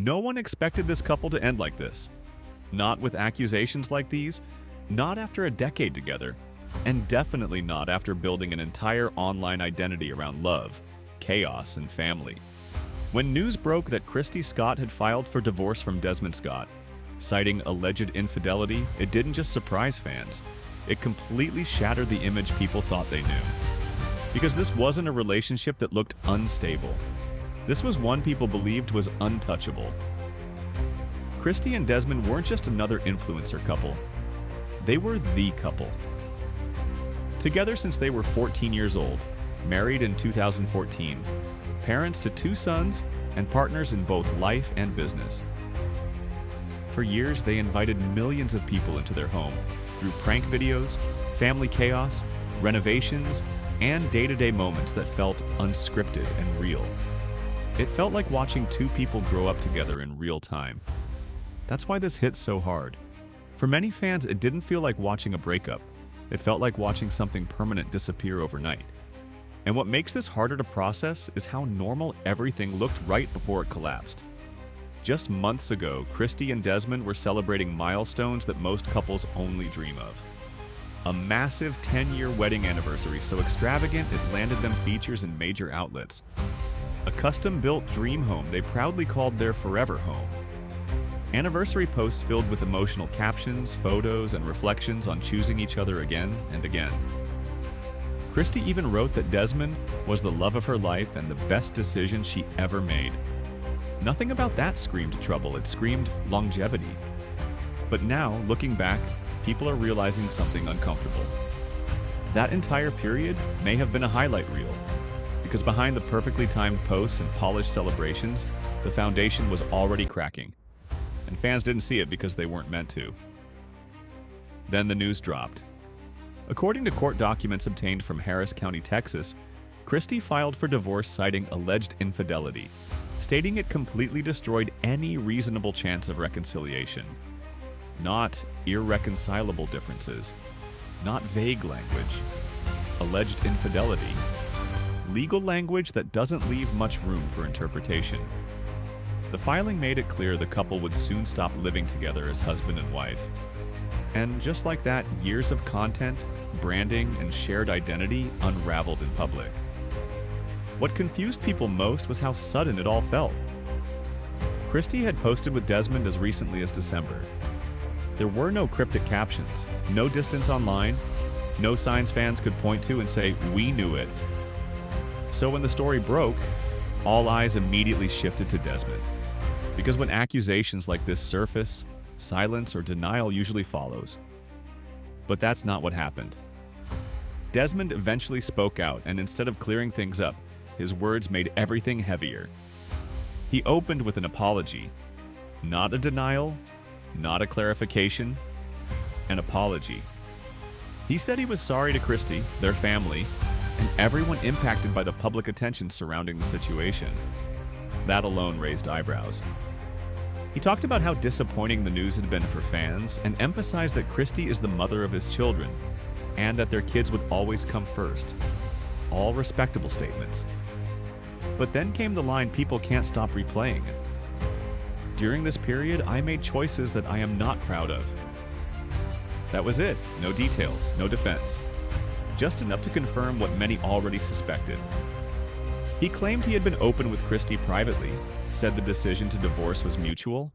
No one expected this couple to end like this. Not with accusations like these, not after a decade together, and definitely not after building an entire online identity around love, chaos, and family. When news broke that Christy Scott had filed for divorce from Desmond Scott, citing alleged infidelity, it didn't just surprise fans. It completely shattered the image people thought they knew. Because this wasn't a relationship that looked unstable. This was one people believed was untouchable. Kristy and Desmond weren't just another influencer couple. They were the couple. Together since they were 14 years old, married in 2014, parents to 2 sons, and partners in both life and business. For years, they invited millions of people into their home through prank videos, family chaos, renovations, and day-to-day moments that felt unscripted and real. It felt like watching 2 people grow up together in real time. That's why this hit so hard. For many fans, it didn't feel like watching a breakup. It felt like watching something permanent disappear overnight. And what makes this harder to process is how normal everything looked right before it collapsed. Just months ago, Kristy and Desmond were celebrating milestones that most couples only dream of. A massive 10-year wedding anniversary so extravagant it landed them features in major outlets. A custom-built dream home they proudly called their forever home. Anniversary posts filled with emotional captions, photos, and reflections on choosing each other again and again. Kristy even wrote that Desmond was the love of her life and the best decision she ever made. Nothing about that screamed trouble, it screamed longevity. But now, looking back, people are realizing something uncomfortable. That entire period may have been a highlight reel, because behind the perfectly timed posts and polished celebrations, the foundation was already cracking. And fans didn't see it because they weren't meant to. Then the news dropped. According to court documents obtained from Harris County, Texas, Kristy filed for divorce citing alleged infidelity, stating it completely destroyed any reasonable chance of reconciliation. Not irreconcilable differences, not vague language, alleged infidelity, legal language that doesn't leave much room for interpretation. The filing made it clear the couple would soon stop living together as husband and wife. And just like that, years of content, branding, and shared identity unraveled in public. What confused people most was how sudden it all felt. Kristy had posted with Desmond as recently as December. There were no cryptic captions, no distance online, no signs fans could point to and say, "We knew it." So when the story broke, all eyes immediately shifted to Desmond. Because when accusations like this surface, silence or denial usually follows. But that's not what happened. Desmond eventually spoke out, and instead of clearing things up, his words made everything heavier. He opened with an apology. Not a denial, not a clarification, an apology. He said he was sorry to Kristy, their family, and everyone impacted by the public attention surrounding the situation. That alone raised eyebrows. He talked about how disappointing the news had been for fans and emphasized that Kristy is the mother of his children and that their kids would always come first. All respectable statements. But then came the line people can't stop replaying. During this period, I made choices that I am not proud of. That was it. No details, no defense. Just enough to confirm what many already suspected. He claimed he had been open with Kristy privately, said the decision to divorce was mutual,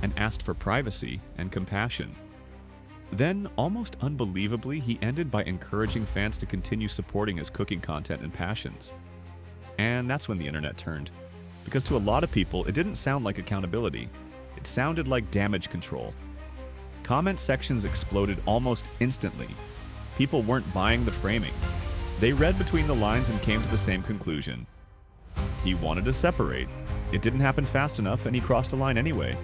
and asked for privacy and compassion. Then, almost unbelievably, he ended by encouraging fans to continue supporting his cooking content and passions. And that's when the internet turned. Because to a lot of people, it didn't sound like accountability. It sounded like damage control. Comment sections exploded almost instantly. People weren't buying the framing. They read between the lines and came to the same conclusion. He wanted to separate. It didn't happen fast enough, and he crossed a line anyway.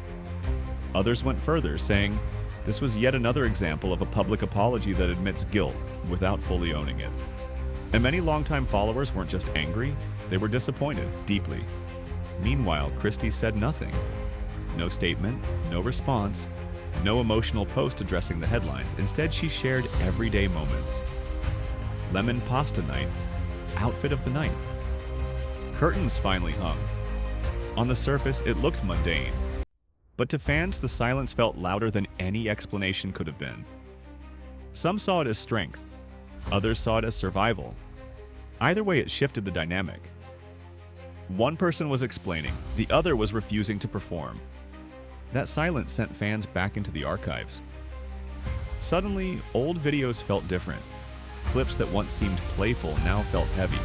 Others went further, saying this was yet another example of a public apology that admits guilt without fully owning it. And many longtime followers weren't just angry, they were disappointed, deeply. Meanwhile, Kristy said nothing. No statement, no response, no emotional post addressing the headlines. Instead, she shared everyday moments. Lemon pasta night, outfit of the night. Curtains finally hung. On the surface, it looked mundane. But to fans, the silence felt louder than any explanation could have been. Some saw it as strength. Others saw it as survival. Either way, it shifted the dynamic. One person was explaining, the other was refusing to perform. That silence sent fans back into the archives. Suddenly, old videos felt different. Clips that once seemed playful now felt heavy.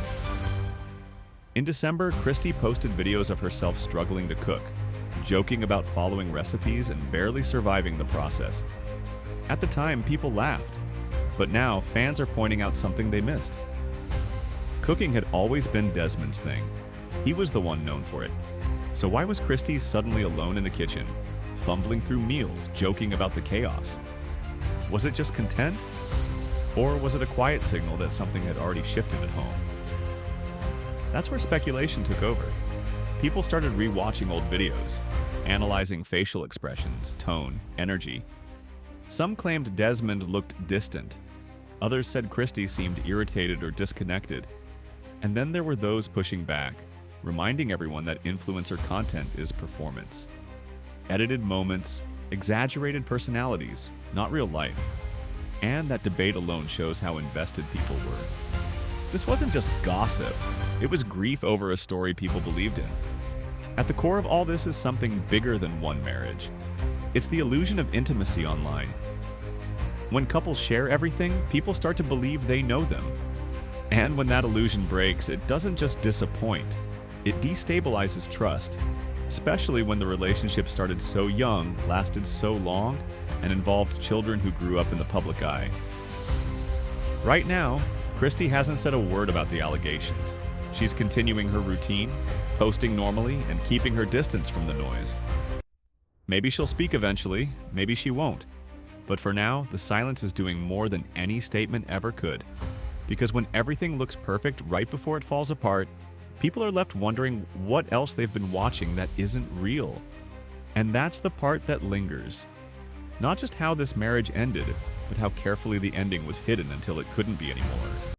In December, Kristy posted videos of herself struggling to cook, joking about following recipes and barely surviving the process. At the time, people laughed, but now fans are pointing out something they missed. Cooking had always been Desmond's thing. He was the one known for it. So why was Kristy suddenly alone in the kitchen, fumbling through meals, joking about the chaos? Was it just content? Or was it a quiet signal that something had already shifted at home? That's where speculation took over. People started re-watching old videos, analyzing facial expressions, tone, energy. Some claimed Desmond looked distant. Others said Kristy seemed irritated or disconnected. And then there were those pushing back, reminding everyone that influencer content is performance. Edited moments, exaggerated personalities, not real life. And that debate alone shows how invested people were. This wasn't just gossip, it was grief over a story people believed in. At the core of all this is something bigger than one marriage. It's the illusion of intimacy online. When couples share everything, people start to believe they know them. And when that illusion breaks, it doesn't just disappoint, it destabilizes trust, especially when the relationship started so young, lasted so long, and involved children who grew up in the public eye. Right now, Kristy hasn't said a word about the allegations. She's continuing her routine, posting normally, and keeping her distance from the noise. Maybe she'll speak eventually, maybe she won't. But for now, the silence is doing more than any statement ever could. Because when everything looks perfect right before it falls apart, people are left wondering what else they've been watching that isn't real. And that's the part that lingers. Not just how this marriage ended, but how carefully the ending was hidden until it couldn't be anymore.